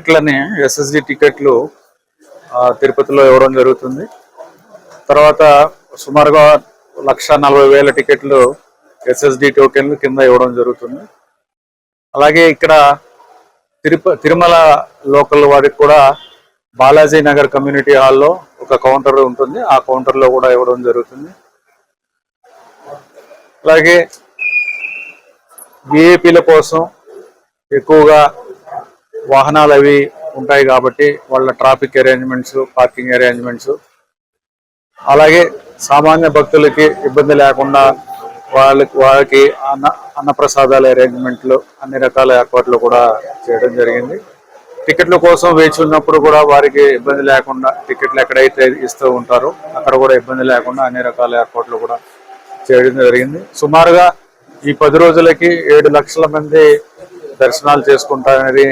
టికెట్లని SSD టికెట్లు తిరుపతిలో ఇవ్వడం జరుగుతుంది. తర్వాత సుమారుగా 1,40,000 టికెట్లు ఎస్ఎస్డి టోకెన్లు కింద ఇవ్వడం జరుగుతుంది. అలాగే ఇక్కడ తిరుమల లోకల్ వారికి కూడా బాలాజీ నగర్ కమ్యూనిటీ హాల్లో ఒక కౌంటర్ ఉంటుంది. ఆ కౌంటర్లో కూడా ఇవ్వడం జరుగుతుంది. అలాగే విఐపీల కోసం ఎక్కువగా వాహనాలు అవి ఉంటాయి కాబట్టి వాళ్ళ ట్రాఫిక్ అరేంజ్మెంట్స్, పార్కింగ్ అరేంజ్మెంట్స్, అలాగే సామాన్య భక్తులకి ఇబ్బంది లేకుండా వాళ్ళకి అన్నప్రసాదాల అరేంజ్మెంట్లు, అన్ని రకాల ఏర్పాట్లు కూడా చేయడం జరిగింది. టికెట్ల కోసం వేచి ఉన్నప్పుడు కూడా వారికి ఇబ్బంది లేకుండా టికెట్లు ఎక్కడైతే ఇస్తూ ఉంటారో అక్కడ కూడా ఇబ్బంది లేకుండా అన్ని రకాల ఏర్పాట్లు కూడా చేయడం జరిగింది. సుమారుగా ఈ 10 రోజులకి 7 లక్షల మంది దర్శనాలు చేసుకుంటారనేది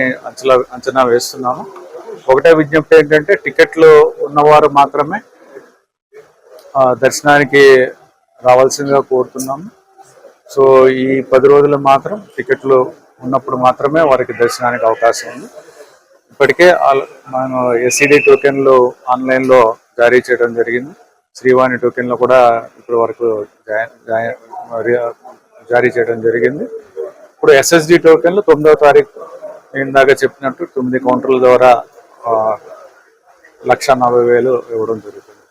అంచనా వేస్తున్నాము. ఒకటే విజ్ఞప్తి ఏంటంటే టికెట్లు ఉన్నవారు మాత్రమే దర్శనానికి రావాల్సిందిగా కోరుతున్నాము. సో ఈ 10 రోజులు మాత్రం టికెట్లు ఉన్నప్పుడు మాత్రమే వారికి దర్శనానికి అవకాశం ఉంది. ఇప్పటికే మనం ఎస్సీడీ టోకెన్లు ఆన్లైన్లో జారీ చేయడం జరిగింది. శ్రీవాణి టోకెన్లు కూడా ఇప్పటి వరకు జారీ చేయడం జరిగింది. ఇప్పుడు ఎస్ఎస్డి టోకెన్లు 9వ తారీఖు ఇందాక చెప్పినట్టు 9 కౌంటర్ల ద్వారా 1,40,000 ఇవ్వడం జరుగుతుంది.